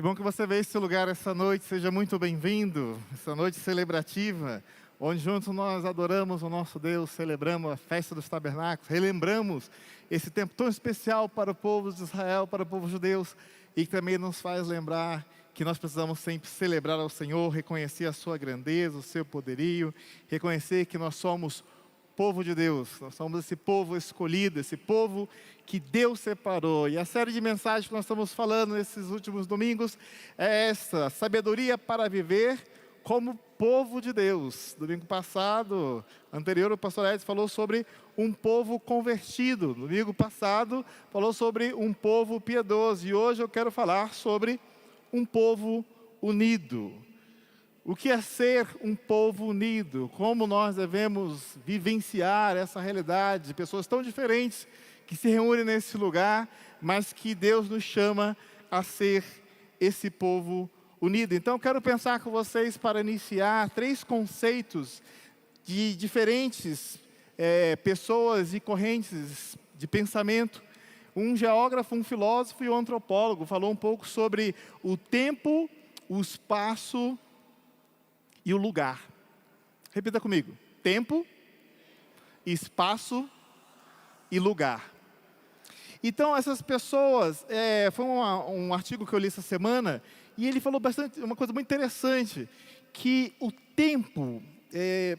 Que bom que você veio a esse lugar essa noite, seja muito bem-vindo. Essa noite celebrativa, onde juntos nós adoramos o nosso Deus, celebramos a festa dos tabernáculos, relembramos esse tempo tão especial para o povo de Israel, para o povo judeu, e que também nos faz lembrar que nós precisamos sempre celebrar ao Senhor, reconhecer a sua grandeza, o seu poderio, reconhecer que nós somos povo de Deus, nós somos esse povo escolhido, esse povo que Deus separou. E a série de mensagens que nós estamos falando nesses últimos domingos é essa: sabedoria para viver como povo de Deus. Domingo passado, anterior, o pastor Edson falou sobre um povo convertido. Domingo passado, falou sobre um povo piedoso. E hoje eu quero falar sobre um povo unido. O que é ser um povo unido? Como nós devemos vivenciar essa realidade de pessoas tão diferentes que se reúnem nesse lugar, mas que Deus nos chama a ser esse povo unido. Então, eu quero pensar com vocês para iniciar 3 conceitos de diferentes pessoas e correntes de pensamento. Um geógrafo, um filósofo e um antropólogo falou um pouco sobre o tempo, o espaço e o lugar. Repita comigo: tempo, espaço e lugar. Então, essas pessoas, foi um artigo que eu li essa semana, e ele falou uma coisa muito interessante, que o tempo é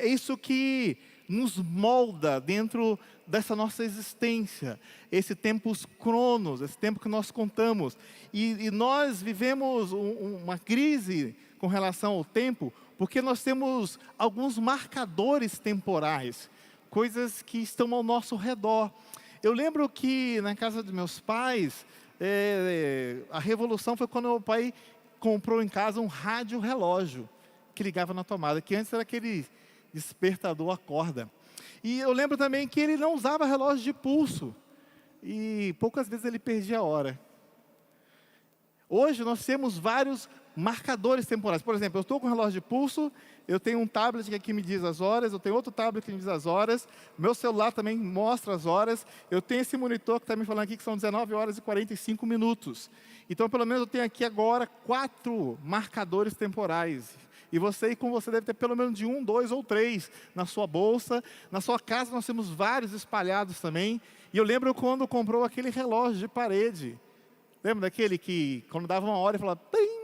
isso que nos molda dentro dessa nossa existência, esse tempo, os cronos, esse tempo que nós contamos. E nós vivemos uma crise com relação ao tempo, porque nós temos alguns marcadores temporais, coisas que estão ao nosso redor. Eu lembro que na casa dos meus pais, a revolução foi quando meu pai comprou em casa um rádio-relógio, que ligava na tomada, que antes era aquele despertador a corda. E eu lembro também que ele não usava relógio de pulso, e poucas vezes ele perdia a hora. Hoje nós temos vários marcadores temporais. Por exemplo, eu estou com um relógio de pulso, eu tenho um tablet que aqui me diz as horas, eu tenho outro tablet que me diz as horas, meu celular também mostra as horas, eu tenho esse monitor que está me falando aqui que são 19 horas e 45 minutos. Então, pelo menos eu tenho aqui agora 4 marcadores temporais. E você deve ter pelo menos de 1, 2 ou 3 na sua bolsa. Na sua casa nós temos vários espalhados também. E eu lembro quando comprou aquele relógio de parede. Lembra daquele que, quando dava 1 hora, ele falava plim?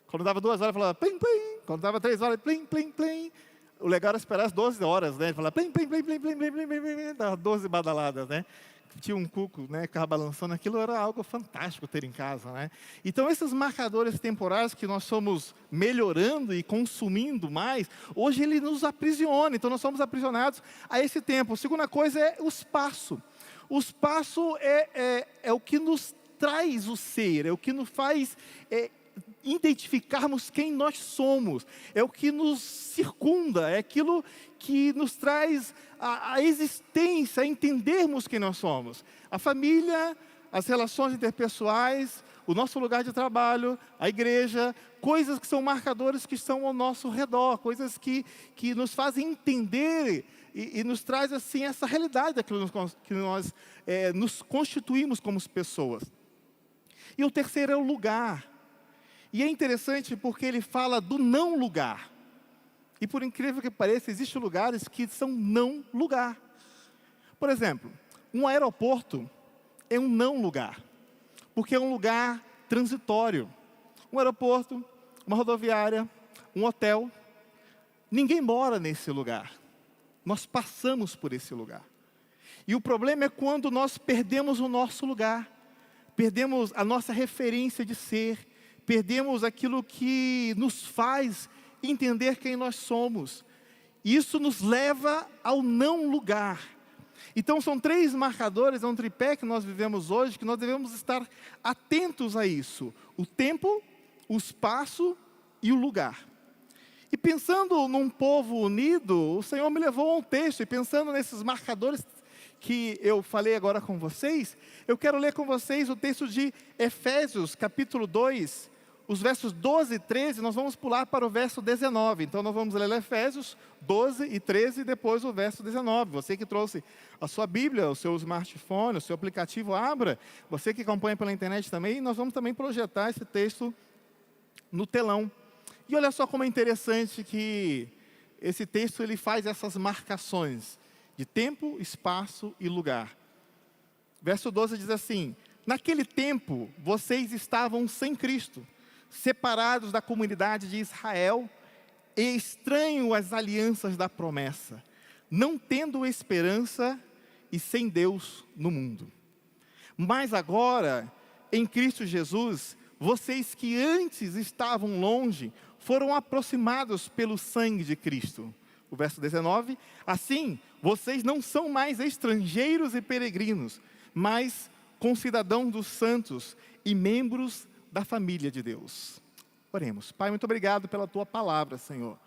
Quando dava 2 horas, ele falava plim, plim. Quando dava 3 horas, plim, plim, plim. O legal era esperar as 12 horas, né? Ele falava plim, plim, plim, plim, plim, plim, plim, plim, plim. Dava 12 badaladas, né? Tinha um cuco, né, que ficava balançando. Aquilo era algo fantástico ter em casa, né? Então, esses marcadores temporais que nós somos melhorando e consumindo mais, hoje ele nos aprisiona. Então, nós somos aprisionados a esse tempo. A segunda coisa é o espaço. O espaço é o que nos traz o ser, é o que nos faz identificarmos quem nós somos, é o que nos circunda, é aquilo que nos traz a existência, a entendermos quem nós somos. A família, as relações interpessoais, o nosso lugar de trabalho, a igreja, coisas que são marcadores que estão ao nosso redor, coisas que nos fazem entender e nos traz assim essa realidade daquilo que nós nos constituímos como pessoas. E o terceiro é o lugar. E é interessante porque ele fala do não lugar. E por incrível que pareça, existem lugares que são não lugar. Por exemplo, um aeroporto é um não lugar, porque é um lugar transitório. Um aeroporto, uma rodoviária, um hotel, ninguém mora nesse lugar. Nós passamos por esse lugar. E o problema é quando nós perdemos o nosso lugar, perdemos a nossa referência de ser, perdemos aquilo que nos faz entender quem nós somos. Isso nos leva ao não lugar. Então, são 3 marcadores, é um tripé que nós vivemos hoje, que nós devemos estar atentos a isso: o tempo, o espaço e o lugar. E pensando num povo unido, o Senhor me levou a um texto, e pensando nesses marcadores que eu falei agora com vocês, eu quero ler com vocês o texto de Efésios, capítulo 2, os versos 12 e 13, nós vamos pular para o verso 19. Então, nós vamos ler Efésios 12 e 13 e depois o verso 19. Você que trouxe a sua Bíblia, o seu smartphone, o seu aplicativo, abra. Você que acompanha pela internet também, nós vamos também projetar esse texto no telão. E olha só como é interessante que esse texto ele faz essas marcações de tempo, espaço e lugar. Verso 12 diz assim: naquele tempo, vocês estavam sem Cristo, separados da comunidade de Israel e estranhos às alianças da promessa, não tendo esperança e sem Deus no mundo. Mas agora, em Cristo Jesus, vocês que antes estavam longe, foram aproximados pelo sangue de Cristo. O verso 19, assim, vocês não são mais estrangeiros e peregrinos, mas concidadãos dos santos e membros da família de Deus. Oremos. Pai, muito obrigado pela Tua palavra, Senhor.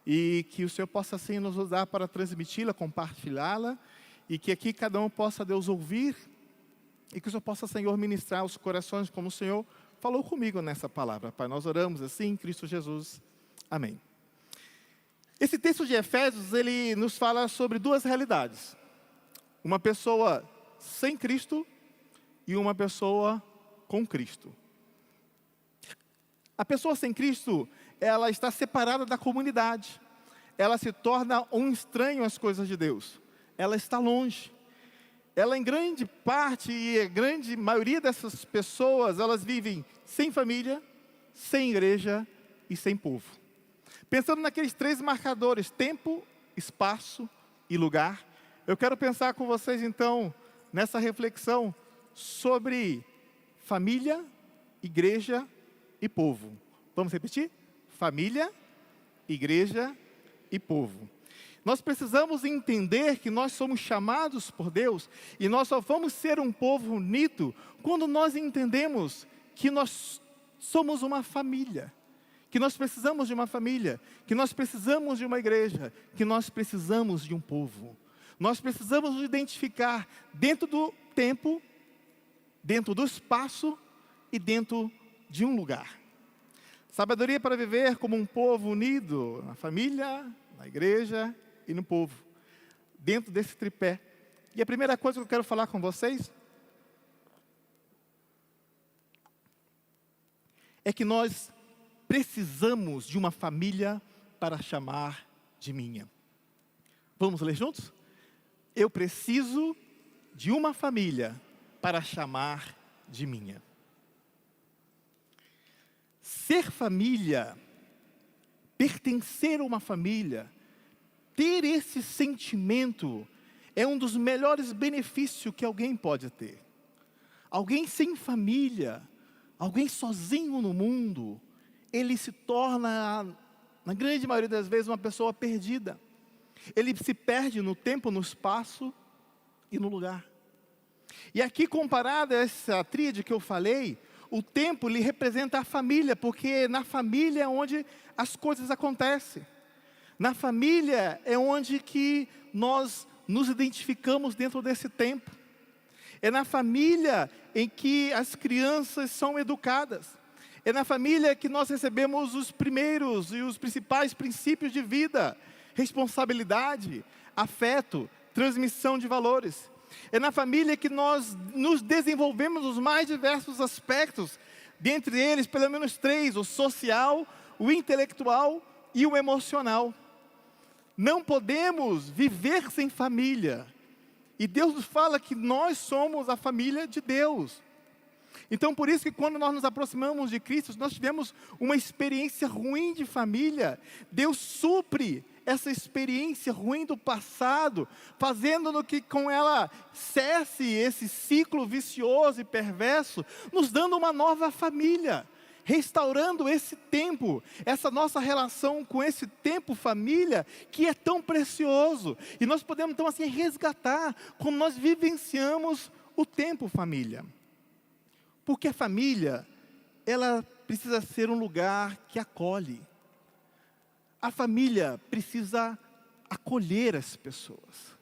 E que o Senhor possa, assim, nos usar para transmiti-la, compartilhá-la. E que aqui cada um possa, Deus, ouvir. E que o Senhor possa, Senhor, ministrar os corações como o Senhor falou comigo nessa palavra. Pai, nós oramos assim em Cristo Jesus. Amém. Esse texto de Efésios, ele nos fala sobre duas realidades. Uma pessoa sem Cristo e uma pessoa com Cristo. A pessoa sem Cristo, ela está separada da comunidade. Ela se torna um estranho às coisas de Deus. Ela está longe. Ela, em grande parte, e a grande maioria dessas pessoas, elas vivem sem família, sem igreja e sem povo. Pensando naqueles três marcadores, tempo, espaço e lugar, eu quero pensar com vocês, então, nessa reflexão sobre família, igreja e povo. Vamos repetir? Família, igreja e povo. Nós precisamos entender que nós somos chamados por Deus e nós só vamos ser um povo unido quando nós entendemos que nós somos uma família, que nós precisamos de uma família, que nós precisamos de uma igreja, que nós precisamos de um povo. Nós precisamos nos identificar dentro do tempo, dentro do espaço e dentro de um lugar. Sabedoria para viver como um povo unido na família, na igreja e no povo, dentro desse tripé. E a primeira coisa que eu quero falar com vocês é que nós precisamos de uma família para chamar de minha. Vamos ler juntos? Eu preciso de uma família para chamar de minha. Ser família, pertencer a uma família, ter esse sentimento é um dos melhores benefícios que alguém pode ter. Alguém sem família, alguém sozinho no mundo, ele se torna, na grande maioria das vezes, uma pessoa perdida. Ele se perde no tempo, no espaço e no lugar. E aqui, comparado a essa tríade que eu falei, o tempo lhe representa a família, porque na família é onde as coisas acontecem. Na família é onde que nós nos identificamos dentro desse tempo. É na família em que as crianças são educadas. É na família que nós recebemos os primeiros e os principais princípios de vida: responsabilidade, afeto, transmissão de valores. É na família que nós nos desenvolvemos os mais diversos aspectos, dentre eles pelo menos três: o social, o intelectual e o emocional. Não podemos viver sem família. E Deus nos fala que nós somos a família de Deus. Então, por isso que quando nós nos aproximamos de Cristo, nós tivemos uma experiência ruim de família, Deus supre essa experiência ruim do passado, fazendo com que com ela cesse esse ciclo vicioso e perverso, nos dando uma nova família, restaurando esse tempo, essa nossa relação com esse tempo família, que é tão precioso. E nós podemos então assim resgatar como nós vivenciamos o tempo família. Porque a família, ela precisa ser um lugar que acolhe. A família precisa acolher as pessoas.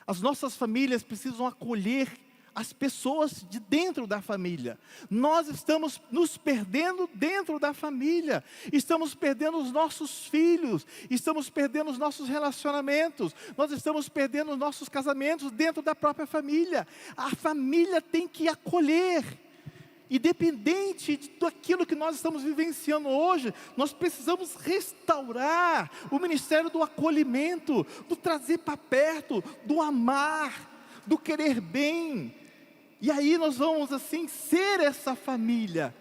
As nossas famílias precisam acolher as pessoas de dentro da família. Nós estamos nos perdendo dentro da família. Estamos perdendo os nossos filhos. Estamos perdendo os nossos relacionamentos. Nós estamos perdendo os nossos casamentos dentro da própria família. A família tem que acolher. Independente daquilo que nós estamos vivenciando hoje, nós precisamos restaurar o ministério do acolhimento, do trazer para perto, do amar, do querer bem. E aí nós vamos assim ser essa família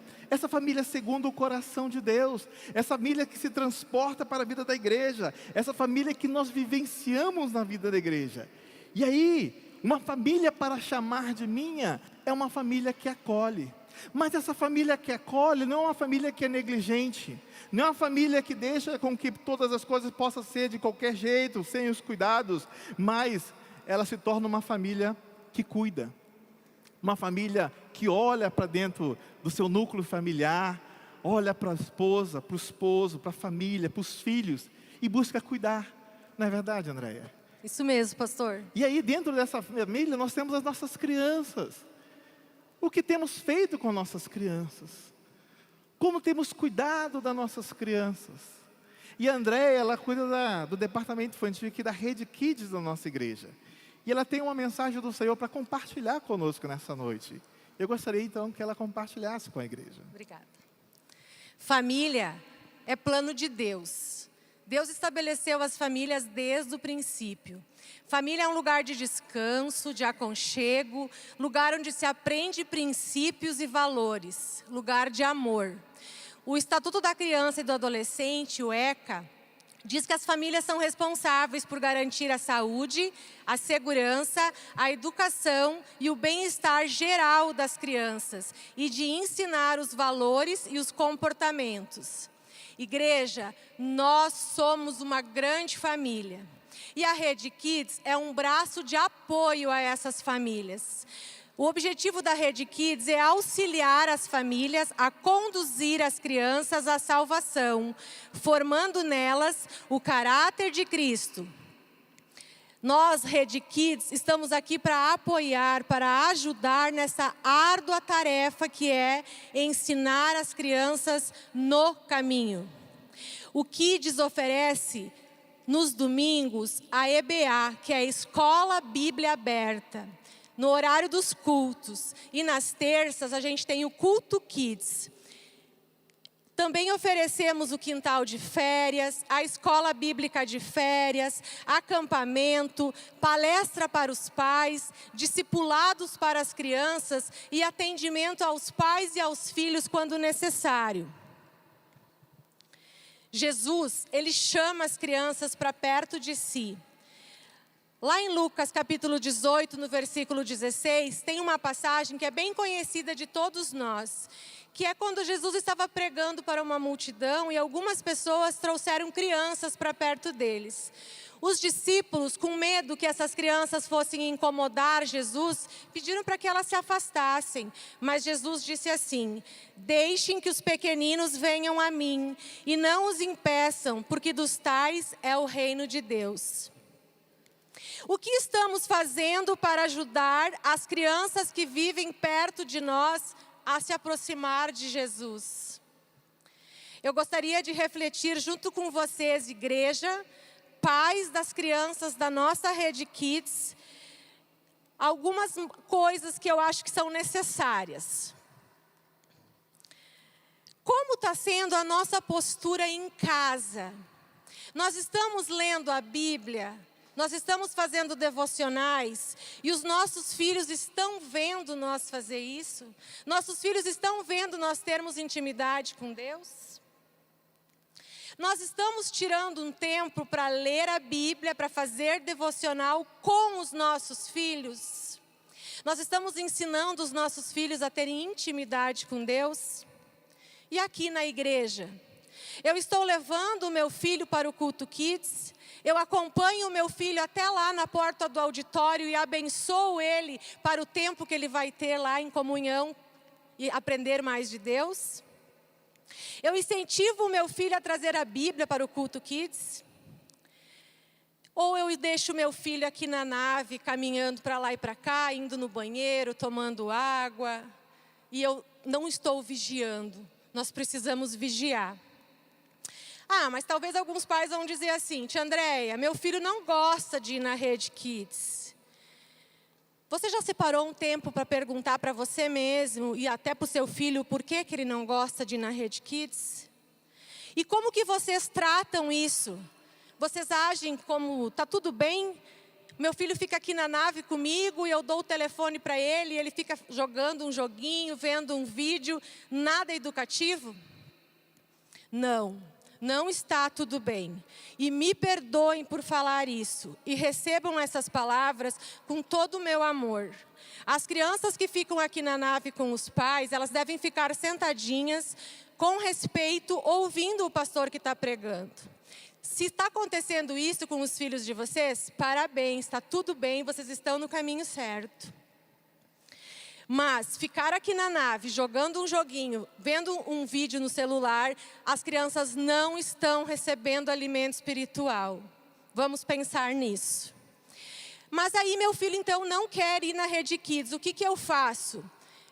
segundo o coração de Deus, essa família que se transporta para a vida da igreja, essa família que nós vivenciamos na vida da igreja. E aí, uma família para chamar de minha, é uma família que acolhe. Mas essa família que acolhe não é uma família que é negligente, não é uma família que deixa com que todas as coisas possam ser de qualquer jeito, sem os cuidados, mas ela se torna uma família que cuida, uma família que olha para dentro do seu núcleo familiar, olha para a esposa, para o esposo, para a família, para os filhos e busca cuidar. Não é verdade, Andréia? Isso mesmo, pastor. E aí dentro dessa família nós temos as nossas crianças. O que temos feito com nossas crianças? Como temos cuidado das nossas crianças? E a Andréia, ela cuida do departamento infantil aqui da Rede Kids da nossa igreja. E ela tem uma mensagem do Senhor para compartilhar conosco nessa noite. Eu gostaria então que ela compartilhasse com a igreja. Obrigada. Família é plano de Deus. Deus estabeleceu as famílias desde o princípio. Família é um lugar de descanso, de aconchego, lugar onde se aprende princípios e valores, lugar de amor. O Estatuto da Criança e do Adolescente, o ECA, diz que as famílias são responsáveis por garantir a saúde, a segurança, a educação e o bem-estar geral das crianças e de ensinar os valores e os comportamentos. Igreja, nós somos uma grande família. E a Rede Kids é um braço de apoio a essas famílias. O objetivo da Rede Kids é auxiliar as famílias a conduzir as crianças à salvação, formando nelas o caráter de Cristo. Nós, Rede Kids, estamos aqui para apoiar, para ajudar nessa árdua tarefa que é ensinar as crianças no caminho. O Kids oferece nos domingos a EBA, que é a Escola Bíblia Aberta, no horário dos cultos. E nas terças a gente tem o Culto Kids. Também oferecemos o quintal de férias, a escola bíblica de férias, acampamento, palestra para os pais, discipulados para as crianças e atendimento aos pais e aos filhos quando necessário. Jesus, ele chama as crianças para perto de si. Lá em Lucas capítulo 18, no versículo 16, tem uma passagem que é bem conhecida de todos nós, que é quando Jesus estava pregando para uma multidão e algumas pessoas trouxeram crianças para perto deles. Os discípulos, com medo que essas crianças fossem incomodar Jesus, pediram para que elas se afastassem. Mas Jesus disse assim: deixem que os pequeninos venham a mim e não os impeçam, porque dos tais é o reino de Deus. O que estamos fazendo para ajudar as crianças que vivem perto de nós a se aproximar de Jesus? Eu gostaria de refletir junto com vocês, igreja, pais das crianças da nossa Rede Kids, algumas coisas que eu acho que são necessárias. Como está sendo a nossa postura em casa? Nós estamos lendo a Bíblia, nós estamos fazendo devocionais e os nossos filhos estão vendo nós fazer isso? Nossos filhos estão vendo nós termos intimidade com Deus? Nós estamos tirando um tempo para ler a Bíblia, para fazer devocional com os nossos filhos? Nós estamos ensinando os nossos filhos a terem intimidade com Deus? E aqui na igreja, eu estou levando o meu filho para o Culto Kids, eu acompanho o meu filho até lá na porta do auditório e abençoo ele para o tempo que ele vai ter lá em comunhão e aprender mais de Deus? Eu incentivo o meu filho a trazer a Bíblia para o Culto Kids? Ou eu deixo meu filho aqui na nave, caminhando para lá e para cá, indo no banheiro, tomando água, e eu não estou vigiando. Nós precisamos vigiar. Mas talvez alguns pais vão dizer assim: tia Andréia, meu filho não gosta de ir na Rede Kids. Você já separou um tempo para perguntar para você mesmo e até para o seu filho por que ele não gosta de ir na Rede Kids? E como que vocês tratam isso? Vocês agem como, tá tudo bem? Meu filho fica aqui na nave comigo e eu dou o telefone para ele e ele fica jogando um joguinho, vendo um vídeo, nada educativo? Não está tudo bem. E me perdoem por falar isso. E recebam essas palavras com todo o meu amor. As crianças que ficam aqui na nave com os pais, elas devem ficar sentadinhas, com respeito, ouvindo o pastor que está pregando. Se está acontecendo isso com os filhos de vocês, parabéns, está tudo bem, vocês estão no caminho certo. Mas ficar aqui na nave, jogando um joguinho, vendo um vídeo no celular, as crianças não estão recebendo alimento espiritual. Vamos pensar nisso. Mas aí meu filho então não quer ir na Rede Kids, o que eu faço?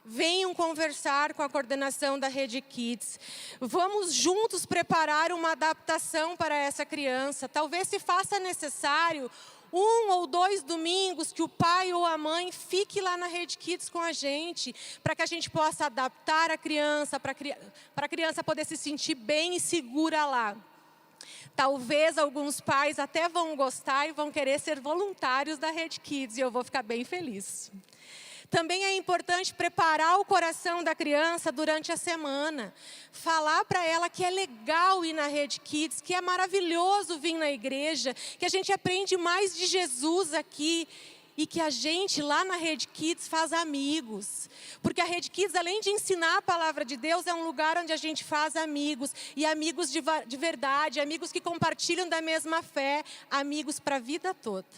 Venham conversar com a coordenação da Rede Kids. Vamos juntos preparar uma adaptação para essa criança. Talvez se faça necessário 1 ou 2 domingos que o pai ou a mãe fique lá na Rede Kids com a gente, para que a gente possa adaptar a criança, para a criança poder se sentir bem e segura lá. Talvez alguns pais até vão gostar e vão querer ser voluntários da Rede Kids, e eu vou ficar bem feliz. Também é importante preparar o coração da criança durante a semana. Falar para ela que é legal ir na Rede Kids, que é maravilhoso vir na igreja, que a gente aprende mais de Jesus aqui e que a gente lá na Rede Kids faz amigos. Porque a Rede Kids, além de ensinar a palavra de Deus, é um lugar onde a gente faz amigos. E amigos de verdade, amigos que compartilham da mesma fé, amigos para a vida toda.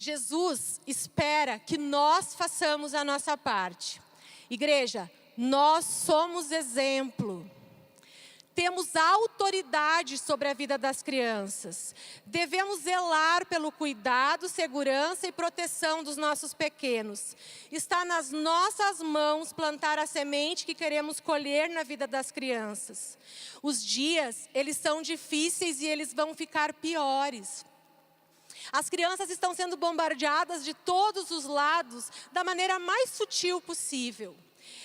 Jesus espera que nós façamos a nossa parte. Igreja, nós somos exemplo. Temos autoridade sobre a vida das crianças. Devemos zelar pelo cuidado, segurança e proteção dos nossos pequenos. Está nas nossas mãos plantar a semente que queremos colher na vida das crianças. Os dias, eles são difíceis e eles vão ficar piores. As crianças estão sendo bombardeadas de todos os lados da maneira mais sutil possível.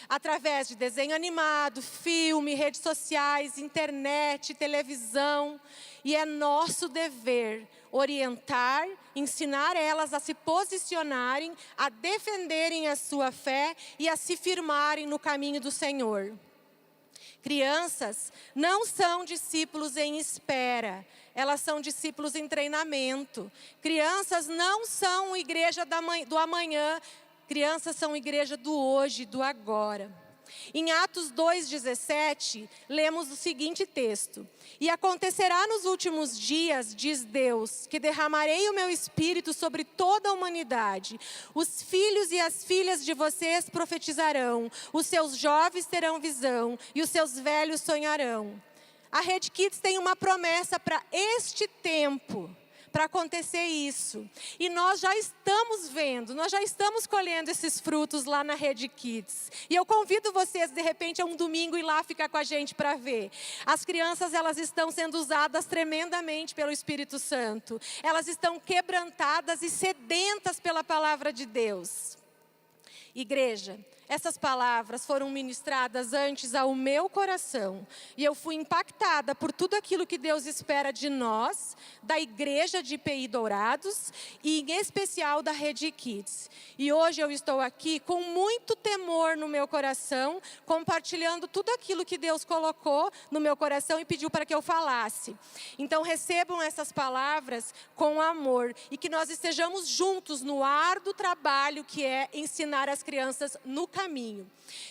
Através de desenho animado, filme, redes sociais, internet, televisão. E é nosso dever orientar, ensinar elas a se posicionarem, a defenderem a sua fé e a se firmarem no caminho do Senhor. Crianças não são discípulos em espera. Elas são discípulos em treinamento. Crianças não são igreja do amanhã. Crianças são igreja do hoje, do agora. Em Atos 2,17, lemos o seguinte texto. E acontecerá nos últimos dias, diz Deus, que derramarei o meu espírito sobre toda a humanidade. Os filhos e as filhas de vocês profetizarão. Os seus jovens terão visão e os seus velhos sonharão. A Rede Kids tem uma promessa para este tempo, para acontecer isso. E nós já estamos vendo, nós já estamos colhendo esses frutos lá na Rede Kids. E eu convido vocês, de repente, a um domingo ir lá ficar com a gente para ver. As crianças, elas estão sendo usadas tremendamente pelo Espírito Santo. Elas estão quebrantadas e sedentas pela palavra de Deus. Igreja, essas palavras foram ministradas antes ao meu coração. E eu fui impactada por tudo aquilo que Deus espera de nós, da igreja de IPI Dourados e em especial da Rede Kids. E hoje eu estou aqui com muito temor no meu coração, compartilhando tudo aquilo que Deus colocou no meu coração e pediu para que eu falasse. Então recebam essas palavras com amor e que nós estejamos juntos no árduo trabalho que é ensinar as crianças no caminho.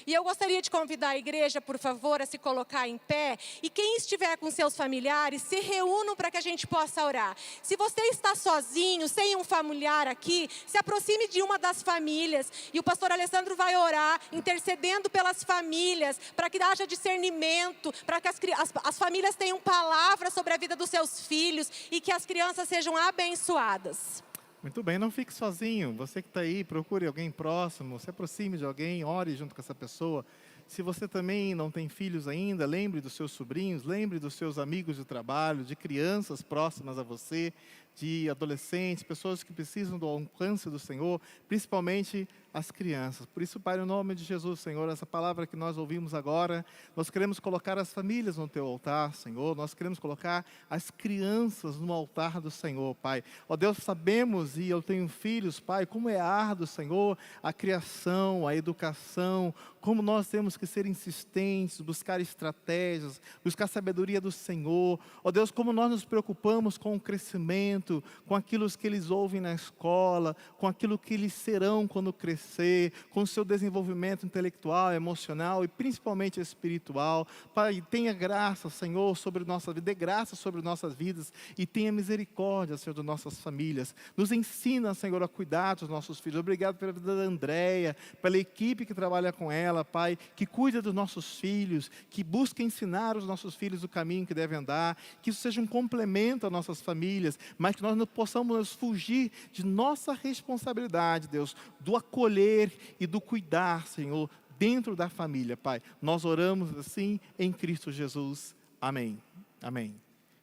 E eu gostaria de convidar a igreja, por favor, a se colocar em pé. E quem estiver com seus familiares, se reúnam para que a gente possa orar. Se você está sozinho, sem um familiar aqui, se aproxime de uma das famílias. E o pastor Alessandro vai orar, intercedendo pelas famílias, para que haja discernimento, para que as famílias tenham palavra sobre a vida dos seus filhos e que as crianças sejam abençoadas. Muito bem, não fique sozinho. Você que está aí, procure alguém próximo, se aproxime de alguém, ore junto com essa pessoa. Se você também não tem filhos ainda, lembre dos seus sobrinhos, lembre dos seus amigos de trabalho, de crianças próximas a você, de adolescentes, pessoas que precisam do alcance do Senhor, principalmente as crianças. Por isso, Pai, no nome de Jesus, Senhor, essa palavra que nós ouvimos agora, nós queremos colocar as famílias no Teu altar, Senhor. Nós queremos colocar as crianças no altar do Senhor, Pai. Ó Deus, sabemos, e eu tenho filhos, Pai, como é árduo, Senhor, a criação, a educação, como nós temos que ser insistentes, buscar estratégias, buscar sabedoria do Senhor. Ó Deus, como nós nos preocupamos com o crescimento, com aquilo que eles ouvem na escola, com aquilo que eles serão quando crescer, com o seu desenvolvimento intelectual, emocional e principalmente espiritual. Pai, tenha graça, Senhor, sobre nossa vida, dê graça sobre nossas vidas e tenha misericórdia, Senhor, de nossas famílias. Nos ensina, Senhor, a cuidar dos nossos filhos. Obrigado pela vida da Andréia, pela equipe que trabalha com ela, Pai, que cuida dos nossos filhos, que busca ensinar os nossos filhos o caminho que devem andar, que isso seja um complemento às nossas famílias, mas que nós não possamos fugir de nossa responsabilidade, Deus, do acolher e do cuidar, Senhor, dentro da família, Pai. Nós oramos assim em Cristo Jesus. Amém. Amém.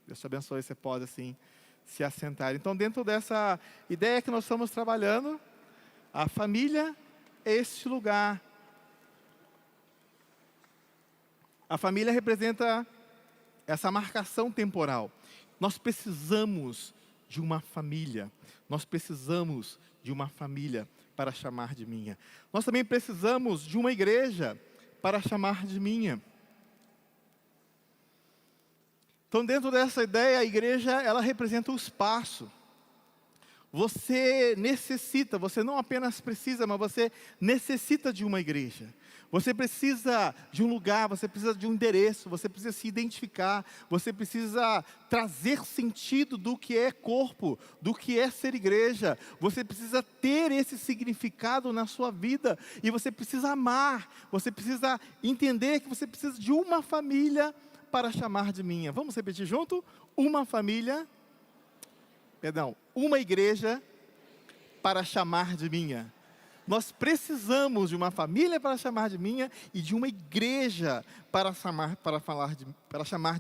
Deus te abençoe, você pode assim se assentar. Então, dentro dessa ideia que nós estamos trabalhando, a família é este lugar. A família representa essa marcação temporal. Nós precisamos de uma família. Nós precisamos de uma família para chamar de minha. Nós também precisamos de uma igreja para chamar de minha. Então, dentro dessa ideia, a igreja, ela representa o espaço. Você necessita, você não apenas precisa, mas você necessita de uma igreja. Você precisa de um lugar, você precisa de um endereço, você precisa se identificar, você precisa trazer sentido do que é corpo, do que é ser igreja. Você precisa ter esse significado na sua vida e você precisa amar, você precisa entender que você precisa de uma família para chamar de minha. Vamos repetir junto? Uma igreja para chamar de minha. Nós precisamos de uma família para chamar de minha e de uma igreja para chamar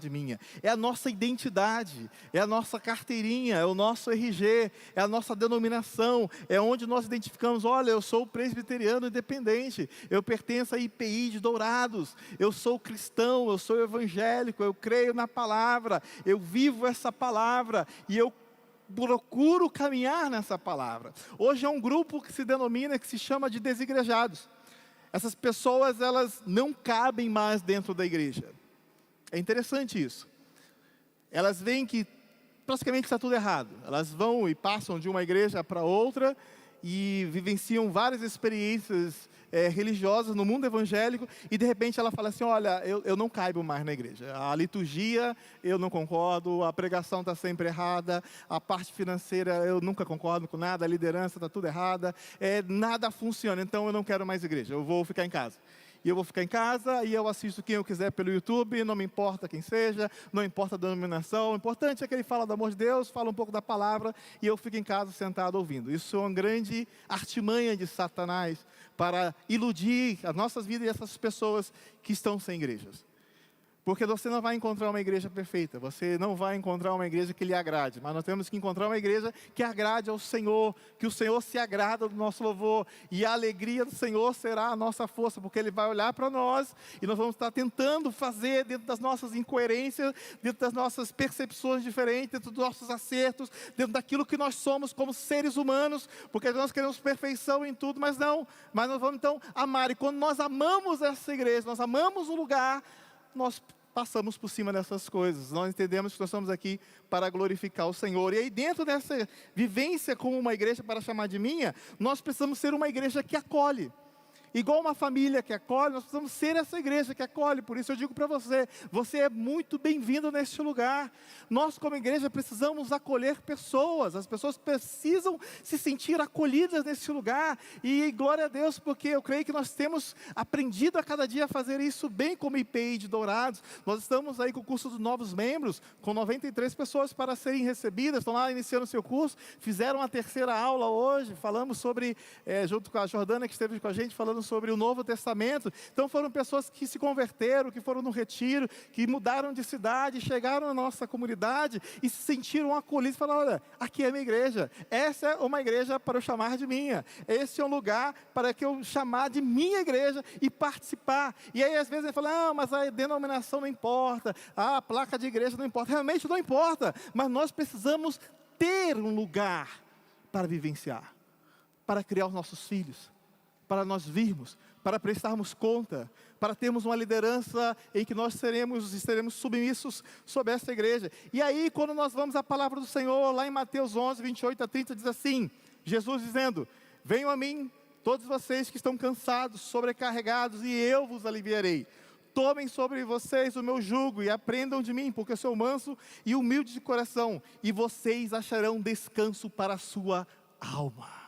de minha. É a nossa identidade, é a nossa carteirinha, é o nosso RG, é a nossa denominação, é onde nós identificamos, olha, eu sou presbiteriano independente, eu pertenço à IPI de Dourados, eu sou cristão, eu sou evangélico, eu creio na palavra, eu vivo essa palavra e eu procuro caminhar nessa palavra. Hoje é um grupo que se chama de desigrejados. Essas pessoas, elas não cabem mais dentro da igreja. É interessante isso. Elas veem que praticamente está tudo errado. Elas vão e passam de uma igreja para outra e vivenciam várias experiências religiosas no mundo evangélico e de repente ela fala assim, olha, eu não caibo mais na igreja. A liturgia eu não concordo, a pregação está sempre errada, a parte financeira eu nunca concordo com nada, a liderança está tudo errada, nada funciona, então eu não quero mais igreja, eu vou ficar em casa. E eu vou ficar em casa e eu assisto quem eu quiser pelo YouTube, não me importa quem seja, não importa a denominação, o importante é que ele fala do amor de Deus, fala um pouco da palavra e eu fico em casa sentado ouvindo. Isso é uma grande artimanha de Satanás para iludir as nossas vidas e essas pessoas que estão sem igrejas. Porque você não vai encontrar uma igreja perfeita, você não vai encontrar uma igreja que lhe agrade, mas nós temos que encontrar uma igreja que agrade ao Senhor, que o Senhor se agrada do nosso louvor, e a alegria do Senhor será a nossa força, porque Ele vai olhar para nós, e nós vamos estar tentando fazer dentro das nossas incoerências, dentro das nossas percepções diferentes, dentro dos nossos acertos, dentro daquilo que nós somos como seres humanos, porque nós queremos perfeição em tudo, mas nós vamos então amar, e quando nós amamos essa igreja, nós amamos o lugar, nós passamos por cima dessas coisas. Nós entendemos que nós estamos aqui para glorificar o Senhor. E aí dentro dessa vivência como uma igreja para chamar de minha, nós precisamos ser uma igreja que acolhe. Igual uma família que acolhe, nós precisamos ser essa igreja que acolhe. Por isso eu digo para você, você é muito bem-vindo neste lugar. Nós como igreja precisamos acolher pessoas. As pessoas precisam se sentir acolhidas neste lugar. E glória a Deus, porque eu creio que nós temos aprendido a cada dia a fazer isso bem como IPI de Dourados. Nós estamos aí com o curso dos novos membros, com 93 pessoas para serem recebidas. Estão lá iniciando o seu curso. Fizeram a terceira aula hoje. Falamos sobre, junto com a Jordana que esteve com a gente, falando sobre o Novo Testamento. Então foram pessoas que se converteram, que foram no retiro, que mudaram de cidade, chegaram na nossa comunidade e se sentiram acolhidos. Falaram, olha, aqui é a minha igreja, essa é uma igreja para eu chamar de minha, esse é um lugar para que eu chamar de minha igreja e participar. E aí às vezes ele fala, mas a denominação não importa, a placa de igreja não importa. Realmente não importa, mas nós precisamos ter um lugar para vivenciar, para criar os nossos filhos, para nós virmos, para prestarmos conta, para termos uma liderança em que nós estaremos submissos sobre essa igreja. E aí, quando nós vamos à palavra do Senhor, lá em Mateus 11, 28 a 30, diz assim, Jesus dizendo, venham a mim, todos vocês que estão cansados, sobrecarregados, e eu vos aliviarei. Tomem sobre vocês o meu jugo e aprendam de mim, porque eu sou manso e humilde de coração, e vocês acharão descanso para a sua alma.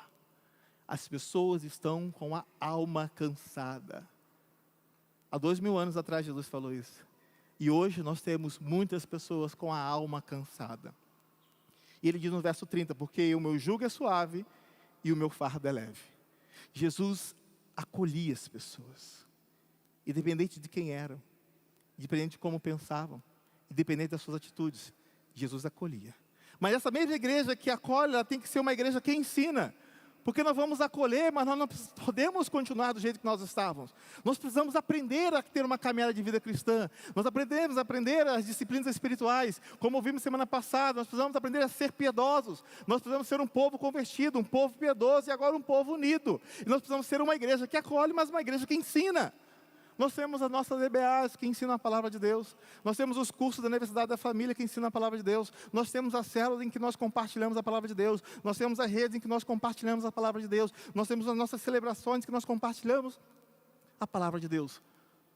As pessoas estão com a alma cansada. Há 2000 anos atrás Jesus falou isso. E hoje nós temos muitas pessoas com a alma cansada. E ele diz no verso 30, porque o meu jugo é suave e o meu fardo é leve. Jesus acolhia as pessoas, independente de quem eram, independente de como pensavam, independente das suas atitudes, Jesus acolhia. Mas essa mesma igreja que acolhe, ela tem que ser uma igreja que ensina. Porque nós vamos acolher, mas nós não podemos continuar do jeito que nós estávamos. Nós precisamos aprender a ter uma caminhada de vida cristã. Nós aprendemos a aprender as disciplinas espirituais. Como ouvimos semana passada, nós precisamos aprender a ser piedosos. Nós precisamos ser um povo convertido, um povo piedoso e agora um povo unido. E nós precisamos ser uma igreja que acolhe, mas uma igreja que ensina. Nós temos as nossas DBAs que ensinam a palavra de Deus. Nós temos os cursos da Universidade da Família que ensinam a palavra de Deus. Nós temos as células em que nós compartilhamos a palavra de Deus. Nós temos as redes em que nós compartilhamos a palavra de Deus. Nós temos as nossas celebrações que nós compartilhamos a palavra de Deus.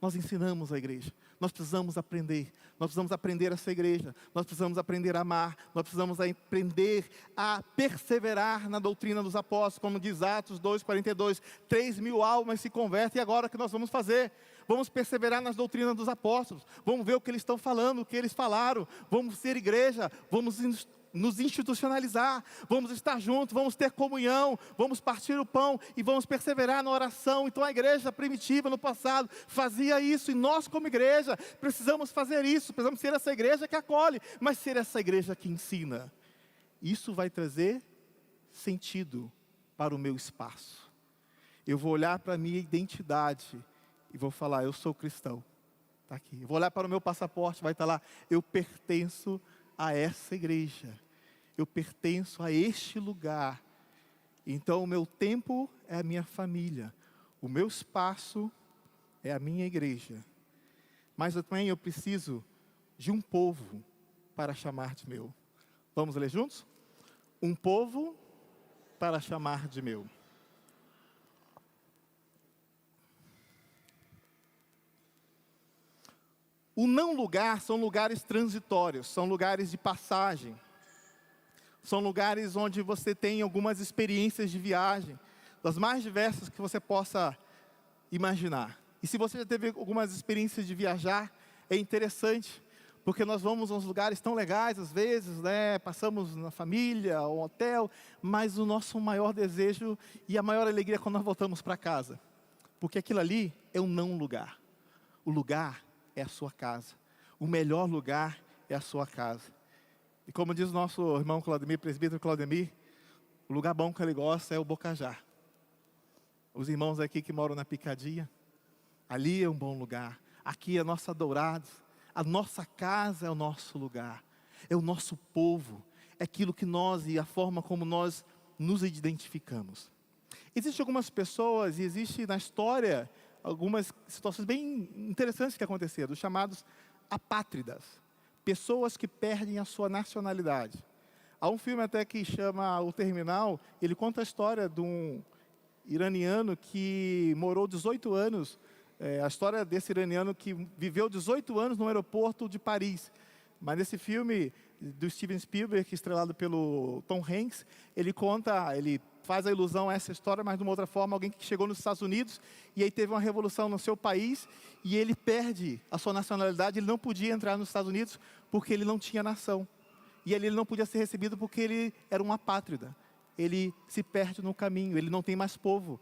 Nós ensinamos a igreja. Nós precisamos aprender. Nós precisamos aprender a ser igreja. Nós precisamos aprender a amar. Nós precisamos aprender a perseverar na doutrina dos apóstolos. Como diz Atos 2:42, 3.000 almas se convertem. E agora o que nós vamos fazer? Vamos perseverar nas doutrinas dos apóstolos. Vamos ver o que eles estão falando, o que eles falaram. Vamos ser igreja. Vamos nos institucionalizar, vamos estar juntos, vamos ter comunhão, vamos partir o pão e vamos perseverar na oração. Então a igreja primitiva no passado fazia isso, e nós como igreja precisamos fazer isso, precisamos ser essa igreja que acolhe, mas ser essa igreja que ensina. Isso vai trazer sentido para o meu espaço. Eu vou olhar para a minha identidade e vou falar, eu sou cristão, está aqui. Eu vou olhar para o meu passaporte, vai estar lá, eu pertenço a essa igreja. Eu pertenço a este lugar. Então o meu tempo é a minha família. O meu espaço é a minha igreja. Mas também eu preciso de um povo para chamar de meu. Vamos ler juntos? Um povo para chamar de meu. O não lugar são lugares transitórios, são lugares de passagem. São lugares onde você tem algumas experiências de viagem, das mais diversas que você possa imaginar. E se você já teve algumas experiências de viajar, é interessante, porque nós vamos a uns lugares tão legais às vezes, né? Passamos na família, um hotel, mas o nosso maior desejo e a maior alegria é quando nós voltamos para casa. Porque aquilo ali é um não lugar. O lugar é a sua casa. O melhor lugar é a sua casa. E como diz o nosso irmão Claudemir, presbítero Claudemir, o lugar bom que ele gosta é o Bocajá. Os irmãos aqui que moram na Picadinha, ali é um bom lugar. Aqui é a nossa Dourados, a nossa casa é o nosso lugar. É o nosso povo, é aquilo que nós e a forma como nós nos identificamos. Existem algumas pessoas e existe na história algumas situações bem interessantes que aconteceram, os chamados apátridas. Pessoas que perdem a sua nacionalidade. Há um filme até que chama O Terminal, ele conta a história de um iraniano que morou 18 anos, a história desse iraniano que viveu 18 anos no aeroporto de Paris. Mas nesse filme do Steven Spielberg, estrelado pelo Tom Hanks, ele faz a ilusão a essa história, mas de uma outra forma, alguém que chegou nos Estados Unidos e aí teve uma revolução no seu país e ele perde a sua nacionalidade, ele não podia entrar nos Estados Unidos porque ele não tinha nação. E ali ele não podia ser recebido porque ele era um apátrida. Ele se perde no caminho, ele não tem mais povo,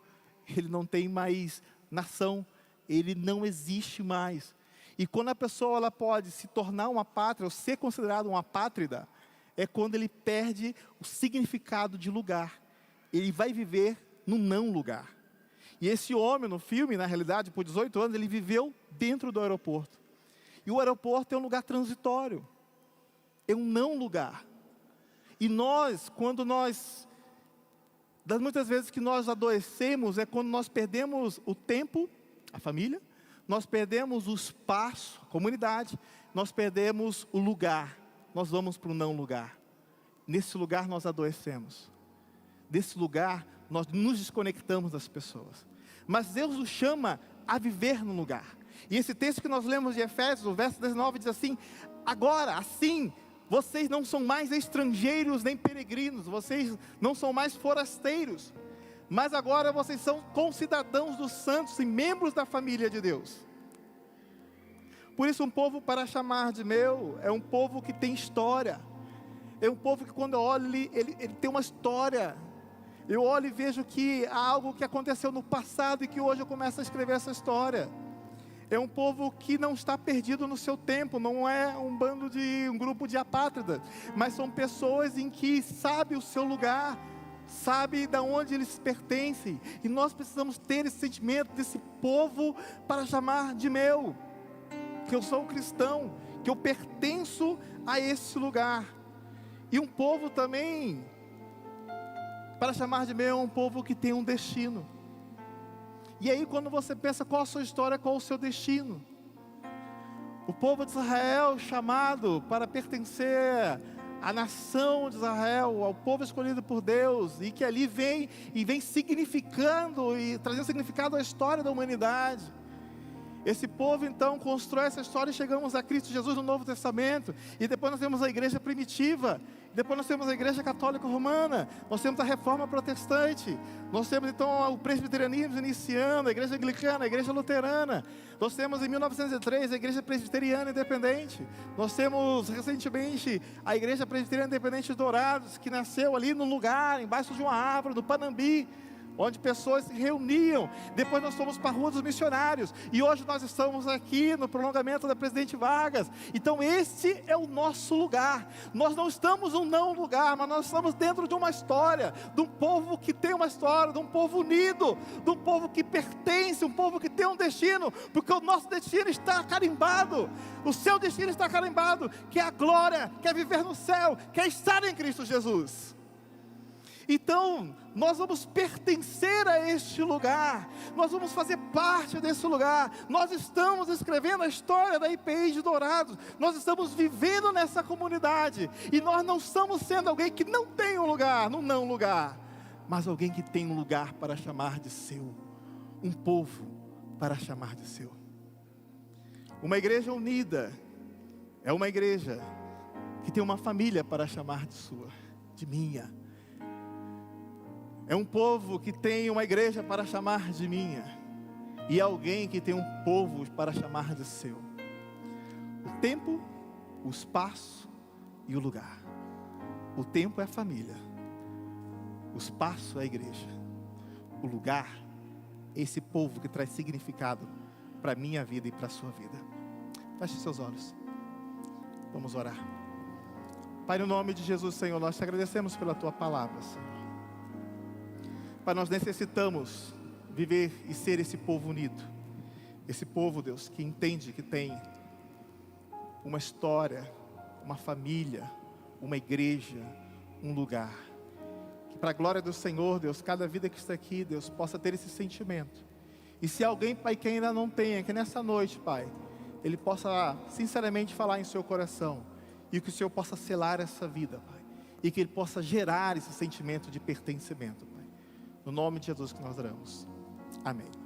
ele não tem mais nação, ele não existe mais. E quando a pessoa ela pode se tornar uma pátria, ou ser considerado uma apátrida, é quando ele perde o significado de lugar. Ele vai viver no não lugar. E esse homem no filme, na realidade, por 18 anos, ele viveu dentro do aeroporto. E o aeroporto é um lugar transitório. É um não lugar. E das muitas vezes que nós adoecemos, é quando nós perdemos o tempo, a família, nós perdemos o espaço, a comunidade, nós perdemos o lugar, nós vamos para o não lugar. Nesse lugar nós adoecemos. Desse lugar nós nos desconectamos das pessoas. Mas Deus nos chama a viver no lugar. E esse texto que nós lemos de Efésios, o verso 19 diz assim: agora, assim, vocês não são mais estrangeiros nem peregrinos, vocês não são mais forasteiros, mas agora vocês são concidadãos dos santos e membros da família de Deus. Por isso, um povo para chamar de meu, é um povo que tem história, é um povo que quando eu olho, ele tem uma história. Eu olho e vejo que há algo que aconteceu no passado e que hoje eu começo a escrever essa história. É um povo que não está perdido no seu tempo, não é um grupo de apátridas, mas são pessoas em que sabe o seu lugar, sabe de onde eles pertencem. E nós precisamos ter esse sentimento desse povo para chamar de meu, que eu sou cristão, que eu pertenço a esse lugar. E um povo também, para chamar de meu, é um povo que tem um destino. E aí quando você pensa qual a sua história, qual o seu destino? O povo de Israel chamado para pertencer à nação de Israel, ao povo escolhido por Deus, e que ali vem significando e trazendo significado à história da humanidade. Esse povo então constrói essa história e chegamos a Cristo Jesus no Novo Testamento. E depois nós temos a igreja primitiva. Depois nós temos a igreja católica romana. Nós temos a reforma protestante. Nós temos então o presbiterianismo iniciando, a igreja anglicana, a igreja luterana. Nós temos em 1903 a igreja presbiteriana independente. Nós temos recentemente a igreja presbiteriana independente de Dourados, que nasceu ali num lugar, embaixo de uma árvore, no Panambi, onde pessoas se reuniam. Depois nós fomos para a Rua dos Missionários, e hoje nós estamos aqui no prolongamento da Presidente Vargas. Então este é o nosso lugar. Nós não estamos num não lugar, mas nós estamos dentro de uma história, de um povo que tem uma história, de um povo unido, de um povo que pertence, um povo que tem um destino, porque o nosso destino está carimbado, o seu destino está carimbado, que é a glória, que é viver no céu, que é estar em Cristo Jesus. Então, nós vamos pertencer a este lugar, nós vamos fazer parte desse lugar. Nós estamos escrevendo a história da IPI de Dourados, nós estamos vivendo nessa comunidade, e nós não estamos sendo alguém que não tem um lugar, no não lugar, mas alguém que tem um lugar para chamar de seu, um povo para chamar de seu. Uma igreja unida é uma igreja que tem uma família para chamar de sua, de minha. É um povo que tem uma igreja para chamar de minha, e alguém que tem um povo para chamar de seu. O tempo, o espaço e o lugar. O tempo é a família, o espaço é a igreja, o lugar é esse povo que traz significado para a minha vida e para a sua vida. Feche seus olhos, vamos orar. Pai, no nome de Jesus, Senhor, nós te agradecemos pela tua palavra, Senhor. Pai, nós necessitamos viver e ser esse povo unido. Esse povo, Deus, que entende que tem uma história, uma família, uma igreja, um lugar. Que para a glória do Senhor, Deus, cada vida que está aqui, Deus, possa ter esse sentimento. E se alguém, Pai, que ainda não tenha, que nessa noite, Pai, ele possa sinceramente falar em seu coração. E que o Senhor possa selar essa vida, Pai. E que ele possa gerar esse sentimento de pertencimento, Pai. No nome de Jesus que nós oramos. Amém.